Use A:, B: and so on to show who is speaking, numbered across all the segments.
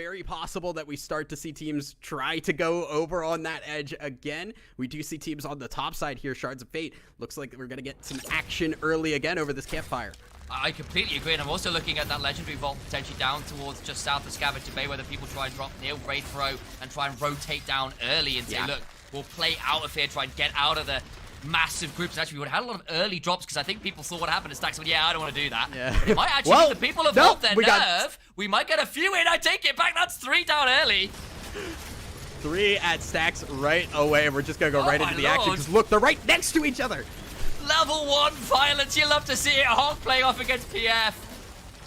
A: very possible that we start to see teams try to go over on that edge again. We do see teams on the top side here, Shards of Fate. Looks like we're going to get some action early again over this campfire.
B: I completely agree, and I'm also looking at that Legendary Vault potentially down towards just south of Scavenger Bay, where the people try and drop near Wraith Throw and try and rotate down early and say, look, we'll play out of here, try and get out of the massive groups. Actually, we would have had a lot of early drops because I think people saw what happened to Stacks and went, yeah, I don't want to do that. Yeah. But it might actually be the people have got their nerve. We might get a few in. I take it back. That's 3 down early.
A: 3 at Stacks right away. We're just going to go right into the action because look, they're right next to each other.
B: Level 1 violence. You love to see it. Hog playing off against PF.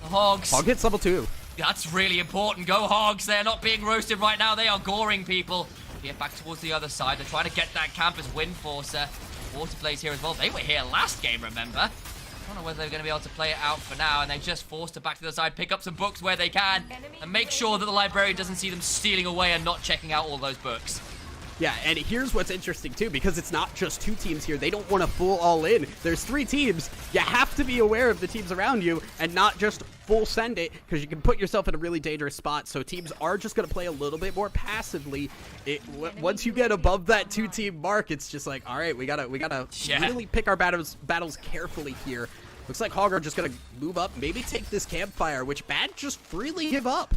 B: The Hogs.
A: Hog hits level 2.
B: That's really important. Go Hogs. They're not being roasted right now. They are goring people. PF back towards the other side. They're trying to get that campus win forcer. Water plays here as well. They were here last game, remember? I don't know whether they're going to be able to play it out for now, and they're just forced to back to the other side, pick up some books where they can, and make sure that the librarian doesn't see them stealing away and not checking out all those books.
A: Yeah, and here's what's interesting, too, because it's not just 2 teams here. They don't want to full all in. There's 3 teams. You have to be aware of the teams around you and not just full send it, because you can put yourself in a really dangerous spot. So teams are just going to play a little bit more passively. Once you get above that 2-team mark, it's just like, all right, we gotta really pick our battles carefully here. Looks like Hog are just going to move up, maybe take this campfire, which Bad just freely give up.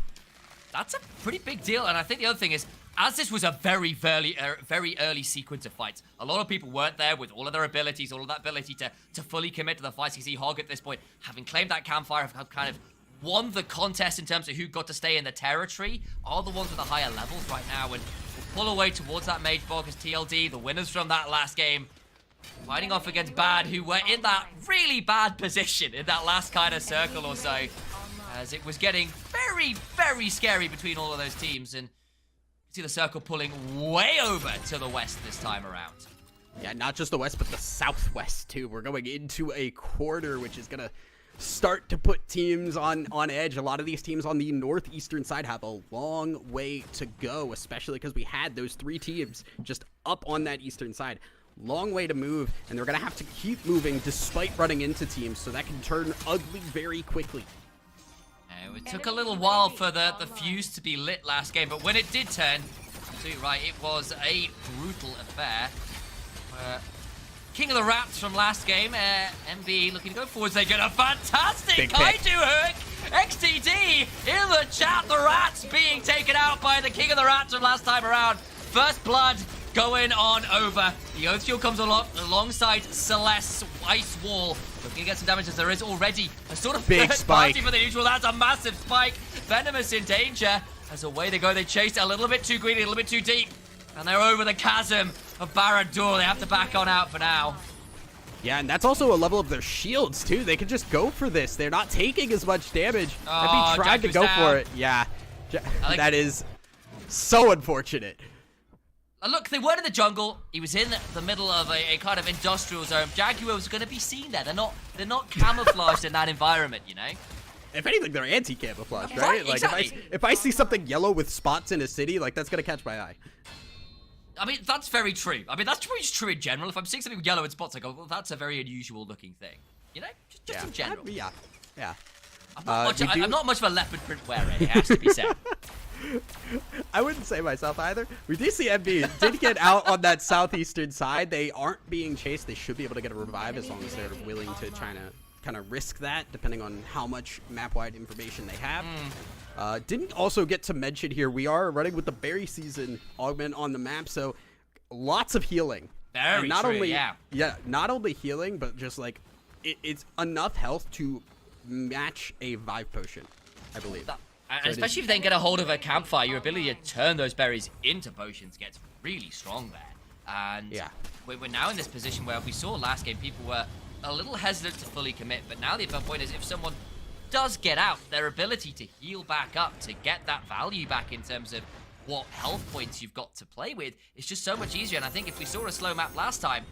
B: That's a pretty big deal, and I think the other thing is, as this was a very early sequence of fights, a lot of people weren't there with all of their abilities, all of that ability to fully commit to the fights. You see Hog at this point, having claimed that campfire, have kind of won the contest in terms of who got to stay in the territory, are the ones with the higher levels right now, and will pull away towards that Mage Bog as TLD, the winners from that last game, fighting off against Bad, who were in that really bad position in that last kind of circle or so, as it was getting very scary between all of those teams, and see the circle pulling way over to the west this time around.
A: Yeah, not just the west, but the southwest, too. We're going into a quarter, which is going to start to put teams on edge. A lot of these teams on the northeastern side have a long way to go, especially because we had those 3 teams just up on that eastern side. Long way to move, and they're going to have to keep moving despite running into teams, so that can turn ugly very quickly.
B: It took a little while for the fuse to be lit last game, but when it did turn, absolutely right, it was a brutal affair. King of the Rats from last game, MB looking to go forwards. They get a fantastic Kaiju hook. XTD in the chat. The Rats being taken out by the King of the Rats from last time around. First blood going on over. The Oath Shield comes alongside Celeste's Ice Wall. Looking to get some damage as there is already a sort of
A: big spike
B: for the neutral. That's a massive spike. Venomous in danger. As away they go, they chased it a little bit too greedy, a little bit too deep. And they're over the chasm of Barad-dûr. They have to back on out for now.
A: Yeah, and that's also a level of their shields, too. They can just go for this. They're not taking as much damage.
B: Oh,
A: MB tried to go for it. Yeah, that is so unfortunate.
B: Look, they weren't in the jungle. He was in the middle of a kind of industrial zone. Jaguar was going to be seen there. They're not camouflaged in that environment, you know?
A: If anything, they're anti-camouflage, right?
B: Right,
A: Like,
B: exactly.
A: if I see something yellow with spots in a city, like, that's going to catch my eye.
B: I mean, that's very true. I mean, that's probably just true in general. If I'm seeing something with yellow in spots, I go, well, that's a very unusual looking thing. You know? Just in general.
A: Yeah.
B: I'm not much of a leopard print wearer, it has to be said.
A: I wouldn't say myself either. We do see MB did get out on that southeastern side. They aren't being chased. They should be able to get a revive as long as they're willing to try to kind of risk that, depending on how much map-wide information they have. Didn't also get to mention here, we are running with the berry season augment on the map, so lots of healing.
B: Very true, yeah.
A: Yeah, not only healing, but just like it's enough health to match a Vive potion, I believe.
B: And especially if they can get a hold of a campfire, your ability to turn those berries into potions gets really strong there. And we're now in this position where we saw last game people were a little hesitant to fully commit, but now the point is if someone does get out, their ability to heal back up, to get that value back in terms of what health points you've got to play with, is just so much easier. And I think if we saw a slow map last time,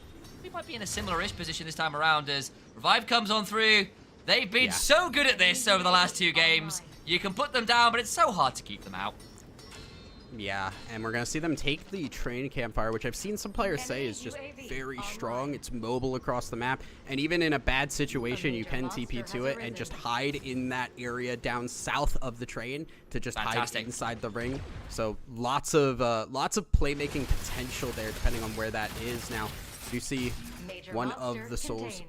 B: we might be in a similar-ish position this time around as Revive comes on through. They've been so good at this over the last 2 games. You can put them down, but it's so hard to keep them out.
A: Yeah, and we're going to see them take the train campfire, which I've seen some players say is just very strong. It's mobile across the map, and even in a bad situation, you can TP to it and just hide in that area down south of the train to just hide inside the ring. So lots of playmaking potential there, depending on where that is. Now, you see one of the souls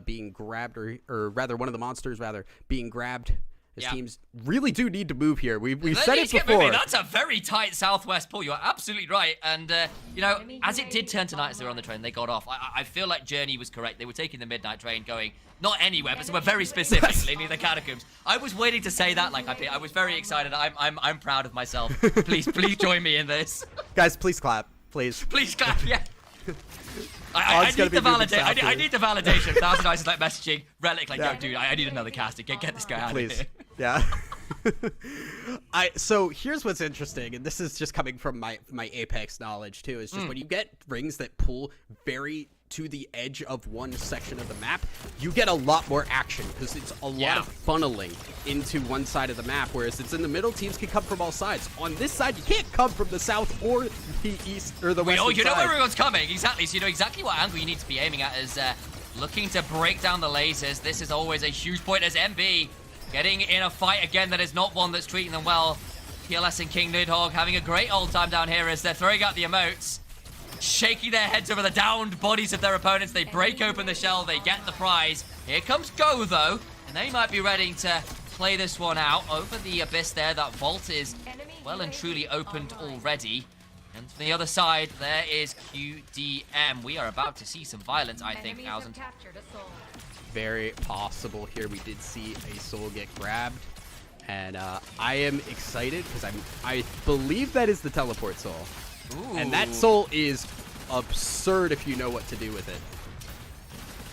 A: being grabbed, or rather, one of the monsters being grabbed. His teams really do need to move here. We've said it before.
B: That's a very tight southwest pull. You're absolutely right. And, you know, as it did turn to night as they were on the train, they got off. I feel like Journey was correct. They were taking the midnight train going, not anywhere, but somewhere very specific, near the catacombs. I was waiting to say that. Like, I was very excited. I'm proud of myself. Please join me in this.
A: Guys, please clap. Please.
B: Please clap, yeah. I need the validation. I need the validation. Thousand Eyes is like messaging Relic, like, yo, dude, I need another caster. Get this guy out of here.
A: Yeah. So here's what's interesting, and this is just coming from my Apex knowledge too, is just when you get rings that pull very to the edge of one section of the map, you get a lot more action because it's a lot of funneling into one side of the map, whereas it's in the middle, teams can come from all sides. On this side, you can't come from the south or the east or the west.
B: Oh, you know where everyone's coming, exactly. So you know exactly what angle you need to be aiming at is looking to break down the lasers. This is always a huge point as MB getting in a fight again that is not one that's treating them well. PLS and King Nidhogg having a great old time down here as they're throwing out the emotes, shaking their heads over the downed bodies of their opponents. They break open the shell, they get the prize. Here comes Go, though, and they might be ready to play this one out. Over the abyss there, that vault is well and truly opened already. And from the other side, there is QDM. We are about to see some violence, I think, Thousand.
A: Very possible here. We did see a soul get grabbed, and I am excited because I believe that is the teleport soul. Ooh. And that soul is absurd if you know what to do with it.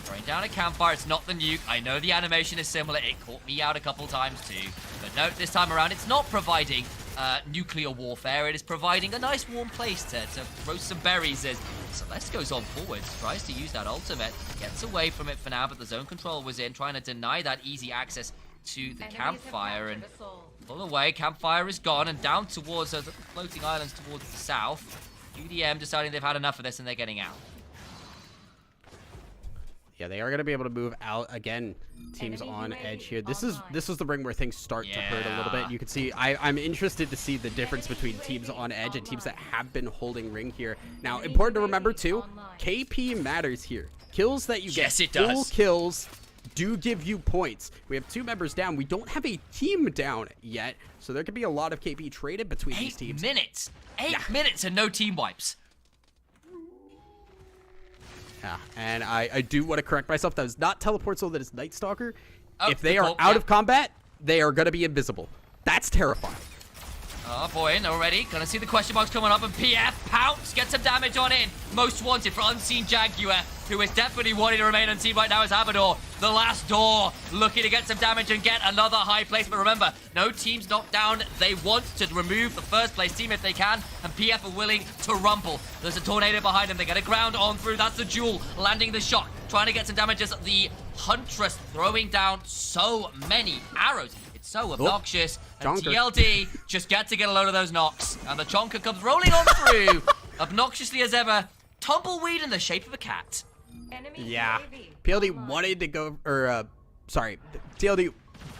B: Throwing down a campfire, it's not the nuke. I know the animation is similar, it caught me out a couple times too. But note, this time around, it's not providing nuclear warfare, it is providing a nice warm place to roast some berries as Celeste goes on forwards, tries to use that ultimate, gets away from it for now, but the zone control was in, trying to deny that easy access to the campfire, and pull away. Campfire is gone and down towards the floating islands towards the south. UDM deciding they've had enough of this and they're getting out.
A: Yeah, they are going to be able to move out again. Teams on edge here. This is the ring where things start to hurt a little bit. You can see I'm interested to see the difference between teams on edge and teams that have been holding ring here. Now, important to remember too, KP matters here. Kills that you get, full kills, do give you points. We have 2 members down. We don't have a team down yet, so there could be a lot of KP traded between these teams.
B: 8 minutes. 8 minutes and no team wipes.
A: Yeah, and I do want to correct myself. That is not Teleport Soul, that is Night Stalker.
B: Oh,
A: if they are out of combat, they are going to be invisible. That's terrifying.
B: Oh boy, already. Gonna see the question marks coming up, and PF pounce, gets some damage on in. Most wanted for Unseen Jaguar, who is definitely wanting to remain unseen right now, is Abador. The last door, looking to get some damage and get another high place. But remember, no team's knocked down. They want to remove the first place team if they can, and PF are willing to rumble. There's a tornado behind them. They get a ground on through. That's the Jewel, landing the shot, trying to get some damage as the Huntress throwing down so many arrows. So obnoxious, and TLD just get a load of those knocks, and the Chonker comes rolling on through, obnoxiously as ever, tumbleweed in the shape of a cat.
A: Yeah, PLD wanted to go, or sorry, TLD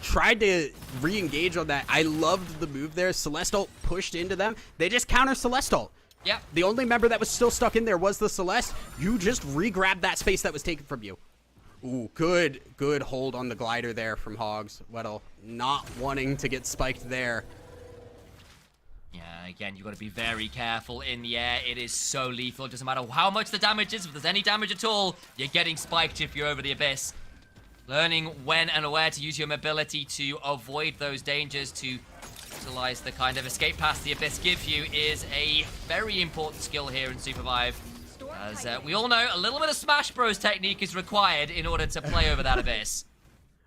A: tried to re-engage on that. I loved the move there. Celeste pushed into them. They just counter Celeste.
B: Yeah.
A: The only member that was still stuck in there was the Celeste. You just re-grabbed that space that was taken from you. Ooh, good hold on the glider there from Hogs. Weddle not wanting to get spiked there.
B: Yeah, again, you've got to be very careful in the air. It is so lethal. It doesn't matter how much the damage is. If there's any damage at all, you're getting spiked if you're over the abyss. Learning when and where to use your mobility to avoid those dangers, to utilize the kind of escape paths the abyss gives you, is a very important skill here in SUPERVIVE. As we all know, a little bit of Smash Bros technique is required in order to play over that abyss.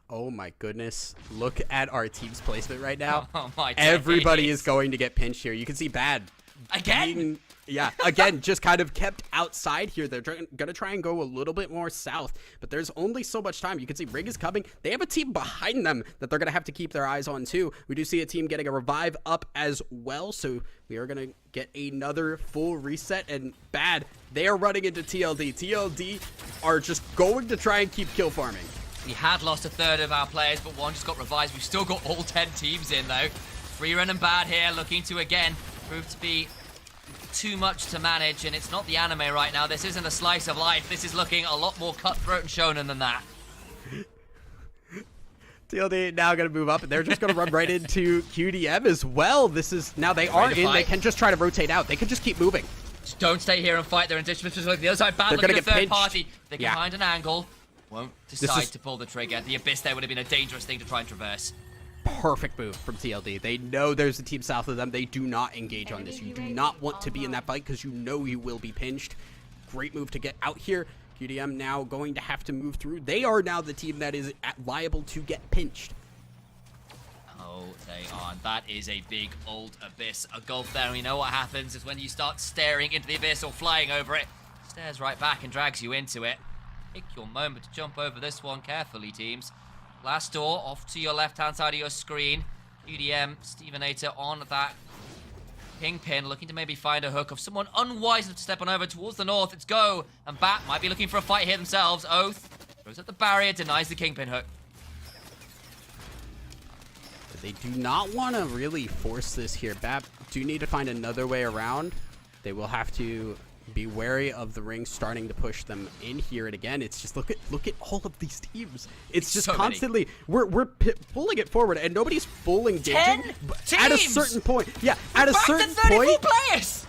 A: Oh my goodness. Look at our team's placement right now.
B: Oh my
A: Everybody is going to get pinched here. You can see Bad
B: again
A: Yeah, again, just kind of kept outside here. They're going to try and go a little bit more south, but there's only so much time. You can see Rig is coming. They have a team behind them that they're going to have to keep their eyes on too. We do see a team getting a revive up as well, so we are going to get another full reset, and bad. They are running into TLD. TLD are just going to try and keep kill farming.
B: We had lost a third of our players, but one just got revised. We've still got all 10 teams in, though. Free run and bad here, looking to, again, prove to be too much to manage, and it's not the anime right now. This isn't a slice of life. This is looking a lot more cutthroat and shonen than that.
A: TLD now going to move up, and they're just going to run right into QDM as well. This is, now they are in, they can just try to rotate out. They can just keep moving.
B: Just don't stay here and fight. They're in disposition. Like the other side, bad
A: They're
B: looking at
A: gonna get
B: third
A: pinched.
B: party. They can find an angle. Won't decide
A: is
B: to pull the trigger. The Abyss there would have been a dangerous thing to try and traverse.
A: Perfect move from TLD. They know there's a team south of them. They do not engage on this. You do not want to be in that fight because you know you will be pinched. Great move to get out here. QDM now going to have to move through. They are now the team that is liable to get pinched.
B: Oh, they are. That is a big old Abyss. A gulf there, and we know what happens is when you start staring into the Abyss or flying over it, it stares right back and drags you into it. Take your moment to jump over this one carefully, teams. Last door off to your left-hand side of your screen. QDM, Stevenator on that kingpin, looking to maybe find a hook of someone unwise enough to step on over towards the north. It's Go, and Bat might be looking for a fight here themselves. Oath throws up the barrier, denies the kingpin hook.
A: They do not want to really force this here. Bat do need to find another way around. They will have to be wary of the ring starting to push them in here. And again, it's just look at all of these teams. It's just so constantly we're pulling it forward, and nobody's full engaging.
B: 10
A: at a
B: teams!
A: certain point, yeah, at a
B: Back
A: certain
B: to 34
A: point,
B: players!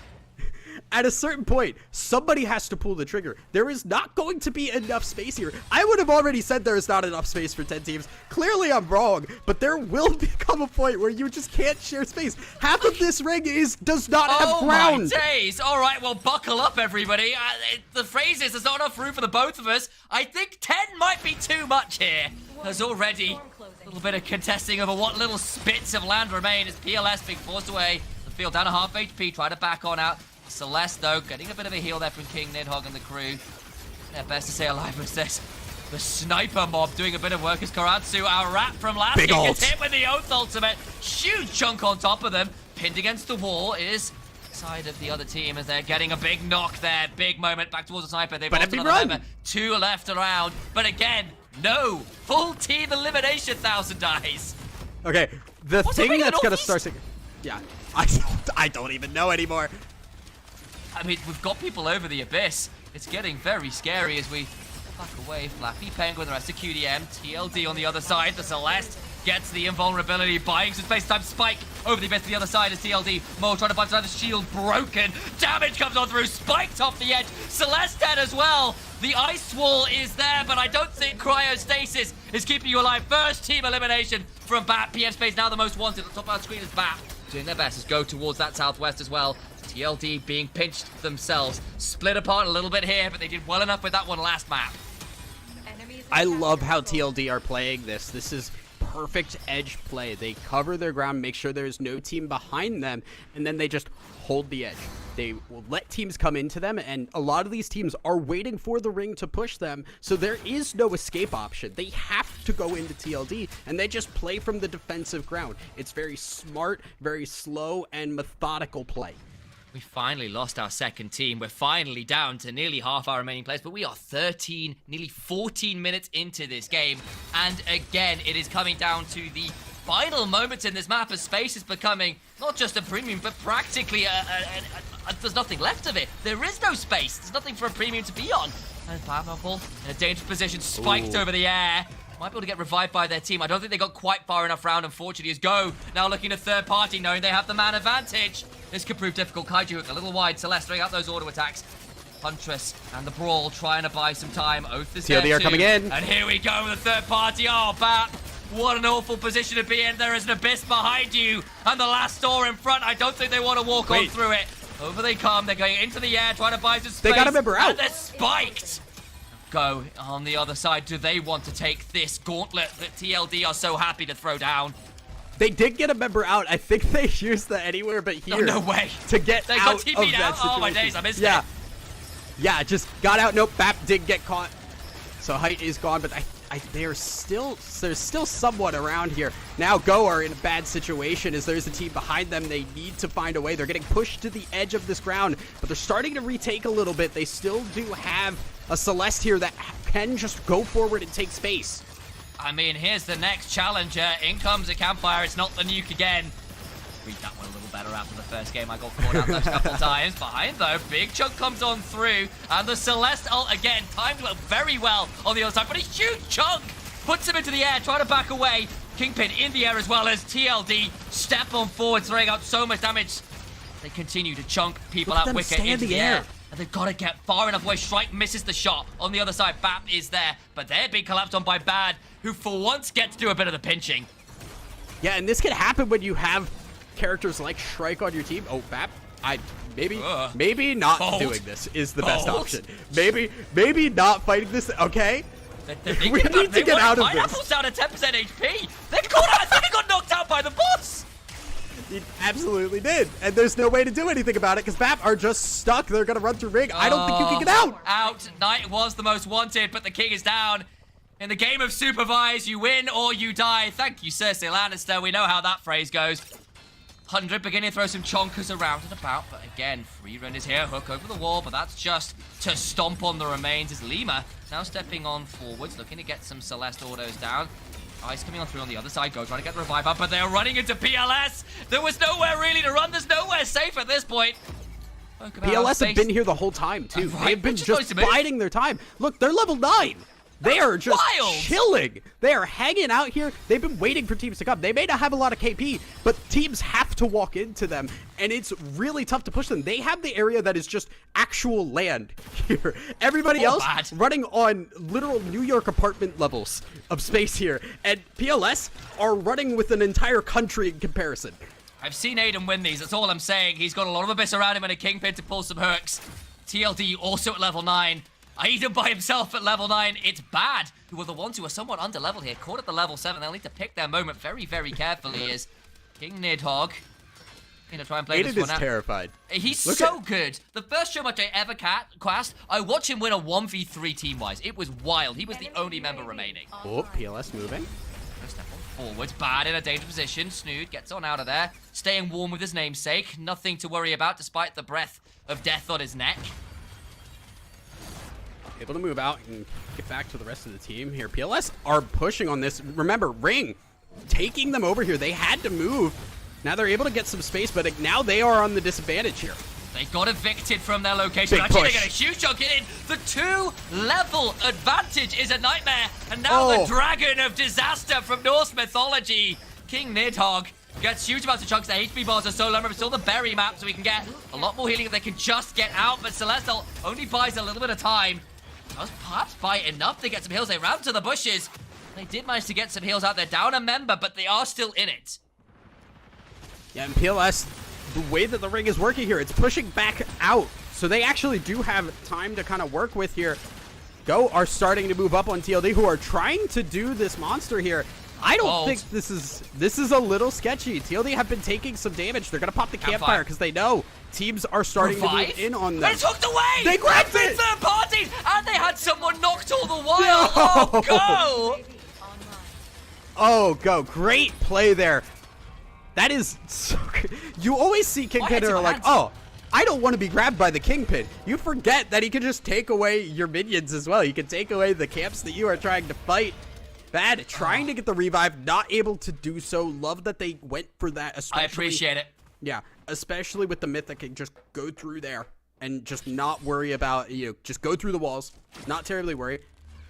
A: at a certain point, somebody has to pull the trigger. There is not going to be enough space here. I would have already said there is not enough space for 10 teams. Clearly, I'm wrong, but there will become a point where you just can't share space. Half of this ring does not have ground.
B: Oh my days! All right, well, buckle up, everybody. The phrase is, there's not enough room for the both of us. I think 10 might be too much here. There's already a little bit of contesting over what little spits of land remain as PLS being forced away. The field down a half HP, try to back on out. Celeste, though, getting a bit of a heal there from King, Nidhogg, and the crew. Yeah, best to say alive was this. The sniper mob doing a bit of work as Karatsu, our rat from last game, gets hit with the Oath ultimate. Huge chunk on top of them. Pinned against the wall is side of the other team as they're getting a big knock there. Big moment back towards the sniper. They've got another member. 2 left around. But again, no. Full team elimination, Thousand Eyes.
A: Okay, the thing that's going to start... Yeah, I don't even know anymore.
B: I mean, we've got people over the Abyss. It's getting very scary as we back away. Flappy Penguin, the rest of QDM. TLD on the other side. The Celeste gets the invulnerability, buying some space. Time Spike over the Abyss to the other side as TLD. Mo trying to punch out the shield, broken. Damage comes on through, spiked off the edge. Celeste dead as well. The ice wall is there, but I don't think cryostasis is keeping you alive. First team elimination from Bat. PM Space now the most wanted. At the top of our screen is Bat. Doing their best as go towards that southwest as well. TLD being pinched themselves. Split apart a little bit here, but they did well enough with that one last map.
A: I love how TLD are playing this. This is perfect edge play. They cover their ground, make sure there's no team behind them, and then they just hold the edge. They will let teams come into them, and a lot of these teams are waiting for the ring to push them, so there is no escape option. They have to go into TLD, and they just play from the defensive ground. It's very smart, very slow, and methodical play.
B: We finally lost our second team. We're finally down to nearly half our remaining players, but we are 13, nearly 14 minutes into this game. And again, it is coming down to the final moments in this map as space is becoming not just a premium, but practically there's nothing left of it. There is no space. There's nothing for a premium to be on. And Batmobile in a dangerous position, spiked over the air. Might be able to get revived by their team. I don't think they got quite far enough round, unfortunately, as Go now looking at third party, knowing they have the man advantage. This could prove difficult. Kaiju hook a little wide. Celeste throwing out those auto attacks. Huntress and the Brawl trying to buy some time. Oath is there too.
A: coming in.
B: And here we go with the third party. Oh, Bat. What an awful position to be in. There is an Abyss behind you. And the last door in front. I don't think they want to walk on through it. Over they come. They're going into the air, trying to buy some space.
A: They got a member out.
B: And they're spiked. Go on the other side. Do they want to take this gauntlet that TLD are so happy to throw down?
A: They did get a member out. I think they used the anywhere but here.
B: No way.
A: To get
B: They
A: out
B: got
A: of
B: TP'd
A: that
B: out.
A: situation.
B: Oh my days, I missed
A: yeah.
B: it.
A: Yeah, just got out. Nope, Bap did get caught. So height is gone, but there's still somewhat around here. Now Go are in a bad situation as there's a team behind them. They need to find a way. They're getting pushed to the edge of this ground, but they're starting to retake a little bit. They still do have a Celeste here that can just go forward and take space.
B: I mean, here's the next challenger. In comes a campfire. It's not the nuke again. Read that one a little better after the first game. I got caught out those couple times. Behind, though, big chunk comes on through. And the Celeste ult, again, timed very well on the other side. But a huge chunk puts him into the air, trying to back away. Kingpin in the air as well as TLD step on forward, throwing out so much damage. They continue to chunk people out Wicker into the air. And they've got to get far enough away. Strike misses the shot. On the other side, Bap is there. But they're being collapsed on by Bad, who for once gets to do a bit of the pinching. Yeah,
A: and this can happen when you have characters like JustReliq on your team. Oh, Bap, maybe not doing this is the best option. Maybe not fighting this. Okay, we need to get out of this.
B: Pineapple's down to 10% HP. They got. I think they got knocked out by the boss.
A: It absolutely did, and there's no way to do anything about it because Bap are just stuck. They're gonna run through ring. I don't think you can get out.
B: Out. Knight was the most wanted, but the king is down. In the game of SUPERVIVE, you win or you die. Thank you, Cersei Lannister. We know how that phrase goes. 100 beginning to throw some chonkers around and about, but again, free run is here. Hook over the wall, but that's just to stomp on the remains as Lima now stepping on forwards, looking to get some Celeste autos down. Ice coming on through on the other side. Go trying to get the revive up, but they're running into PLS. There was nowhere really to run. There's nowhere safe at this point.
A: PLS have been here the whole time, too.
B: Right,
A: They've been just biding their time. Look, they're level 9. They are just chilling. They are hanging out here. They've been waiting for teams to come. They may not have a lot of KP, but teams have to walk into them, and it's really tough to push them. They have the area that is just actual land here. Everybody else running on literal New York apartment levels of space here, and PLS are running with an entire country in comparison.
B: I've seen Aiden win these. That's all I'm saying. He's got a lot of abyss around him and a Kingpin to pull some hooks. TLD also at level 9. Aiden by himself at level 9. It's Bad, who are the ones who are somewhat under-leveled here. Caught at the level 7. They'll need to pick their moment very, very carefully as King Nidhogg going to try and play this one out.
A: Aiden is terrified.
B: He's so good. The first show match I ever cast, I watched him win a 1v3 team-wise. It was wild. He was the only member remaining.
A: Oh, PLS moving.
B: Step on forwards. Bad in a dangerous position. Snood gets on out of there. Staying warm with his namesake. Nothing to worry about despite the breath of death on his neck.
A: Able to move out and get back to the rest of the team here. PLS are pushing on this. Remember, Ring taking them over here. They had to move. Now they're able to get some space, but now they are on the disadvantage here.
B: They got evicted from their location.
A: Big
B: Actually,
A: push.
B: they get a huge chunk in. The 2-level advantage is a nightmare. And now the Dragon of Disaster from Norse mythology, King Nidhogg, gets huge amounts of chunks. The HP bars are so low. Remember, still the berry map, so we can get a lot more healing if they can just get out. But Celestial only buys a little bit of time. Does perhaps buy enough to get some heals. They ran to the bushes. They did manage to get some heals out there. Down a member, but they are still in it.
A: Yeah, and PLS, the way that the ring is working here, it's pushing back out. So they actually do have time to kind of work with here. Go are starting to move up on TLD, who are trying to do this monster here. I don't think this is a little sketchy. TLD have been taking some damage. They're going to pop the campfire because they know teams are starting to move in on them.
B: It's hooked away!
A: They grabbed it!
B: Third parties! And they had someone knocked all the while! No. Oh, Go!
A: Oh, Go. Great play there. That is so good. You always see Kingpin are like, oh, I don't want to be grabbed by the Kingpin. You forget that he can just take away your minions as well. He can take away the camps that you are trying to fight. Bad, trying to get the revive, not able to do so. Love that they went for that, especially.
B: I appreciate it.
A: Yeah, especially with the myth that can just go through there and just not worry about, just go through the walls. Not terribly worry.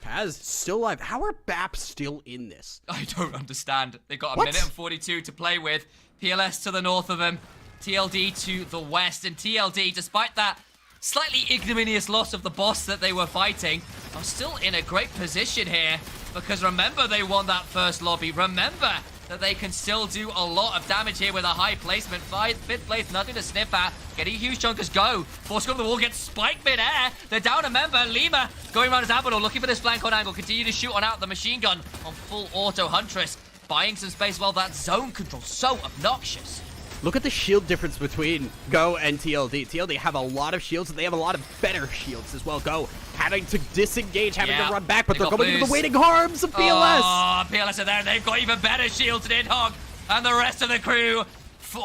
A: Kaz still alive. How are BAP still in this?
B: I don't understand. They've got a minute and 42 to play with. PLS to the north of them. TLD to the west. And TLD, despite that slightly ignominious loss of the boss that they were fighting, are still in a great position here. Because remember, they won that first lobby. Remember that they can still do a lot of damage here with a high placement. 5th place, nothing to sniff at. Getting a huge chunk as Go. Force on the wall, gets spiked mid-air. They're down a member. Lima going around his Abaddon, looking for this flank on angle. Continue to shoot on out the machine gun on full auto. Huntress buying some space while that zone control so obnoxious.
A: Look at the shield difference between Go and TLD. TLD have a lot of shields, and they have a lot of better shields as well. Go having to disengage, having to run back, but they're going into the waiting arms of PLS.
B: Oh, PLS are there. They've got even better shields than Nidhogg, and the rest of the crew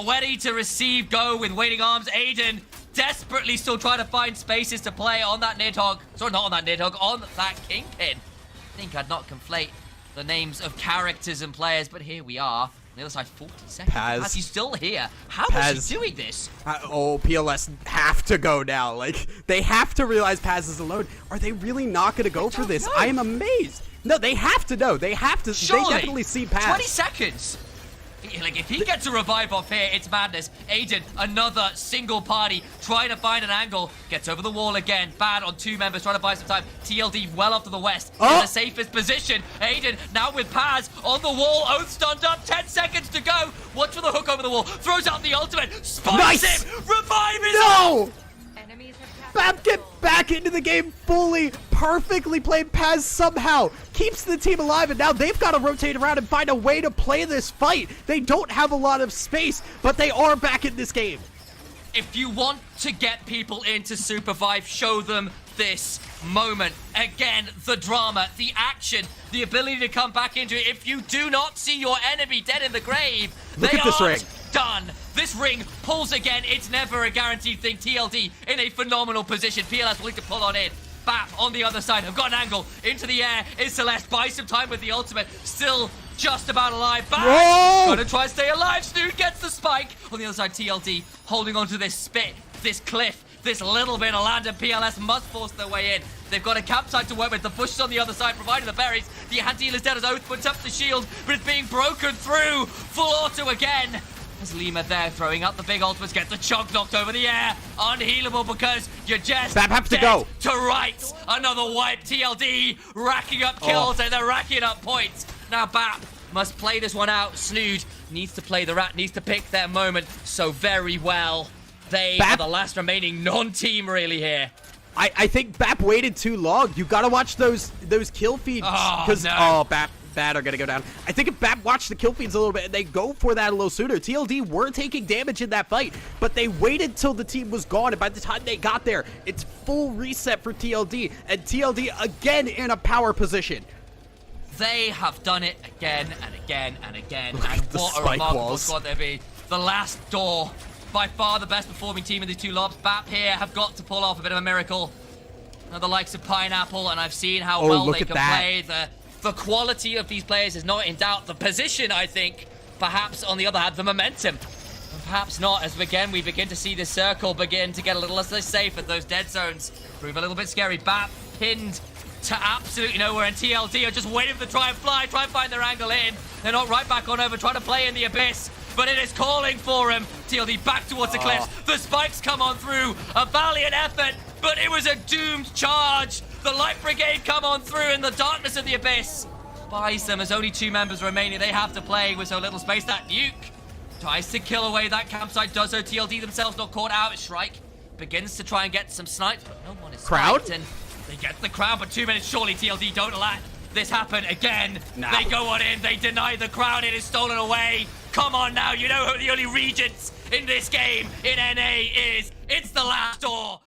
B: ready to receive Go with waiting arms. Aiden desperately still trying to find spaces to play on that Nidhogg. Sorry, not on that Nidhogg, on that Kingpin. I think I'd not conflate the names of characters and players, but here we are. On the other side, 40 seconds.
A: Paz.
B: He's still here. How is he doing this?
A: PLS have to go now. Like, they have to realize Paz is alone. Are they really not going to go for this? I am amazed. No, they have to know. They have to.
B: Surely.
A: They definitely see Paz.
B: 20 seconds. Like, if he gets a revive off here, it's madness. Aiden, another single party, trying to find an angle. Gets over the wall again. Bad on 2 members, trying to buy some time. TLD well off to the west. In the safest position. Aiden now with Paz on the wall. Oath stunned up. 10 seconds to go. Watch for the hook over the wall. Throws out the ultimate. Spikes him. Revive is up.
A: Bap get back into the game fully. Perfectly played. Paz somehow keeps the team alive, and now they've got to rotate around and find a way to play this fight. They don't have a lot of space, but they are back in this game.
B: If you want to get people into SUPERVIVE, show them this moment. Again, the drama, the action, the ability to come back into it. If you do not see your enemy dead in the grave,
A: Look
B: they
A: at this
B: aren't
A: ring.
B: done. This ring pulls again. It's never a guaranteed thing. TLD in a phenomenal position. PLS willing to pull on in. Bap on the other side. Have got an angle into the air. Is Celeste. Buys some time with the ultimate. Still just about alive. Bap. Gonna try and stay alive. Snood gets the spike. On the other side, TLD holding onto this spit, this cliff, this little bit of land, and PLS must force their way in. They've got a campsite to work with. The bushes on the other side, providing the berries. The anti-heal is dead as Oath puts up the shield, but it's being broken through. Full auto again. There's Lima there, throwing out the big ultimates, gets the chunk knocked over the air. Unhealable because you're just
A: Bap has to go.
B: to rights. Another wipe. TLD racking up kills and they're racking up points. Now Bap must play this one out. Snood needs to play the rat, needs to pick their moment so very well. They are the last remaining non-team really here.
A: I think Bap waited too long. You gotta watch those kill feeds. Because Bad are gonna go down. I think if Bap watched the kill feeds a little bit and they go for that a little sooner, TLD were taking damage in that fight, but they waited till the team was gone, and by the time they got there, it's full reset for TLD, and TLD again in a power position.
B: They have done it again and again and again, and
A: the
B: what a
A: spike
B: remarkable
A: walls.
B: squad they be. The last door, by far the best performing team in these 2 lobs. Bap here have got to pull off a bit of a miracle. Now the likes of Pineapple, and I've seen how well they can play. The quality of these players is not in doubt. The position, I think, perhaps on the other hand, the momentum. And perhaps not, as again we begin to see this circle begin to get a little less safe at those dead zones. Prove a little bit scary. Bap pinned to absolutely nowhere, and TLD are just waiting for the try and fly, try and find their angle in. They're not right back on over, trying to play in the abyss, but it is calling for him. TLD back towards the cliffs. The spikes come on through. A valiant effort, but it was a doomed charge. The Light Brigade come on through in the darkness of the abyss. Buys them as only 2 members remaining. They have to play with so little space. That nuke tries to kill away that campsite. Does so. TLD themselves not caught out. Shrike begins to try and get some snipes, but no one is sniped. And they get the crowd, but 2 minutes. Surely TLD don't let this happen again. They go on in. They deny the crown. It is stolen away. Come on now. You know who the only regents in this game in NA is. It's the last door.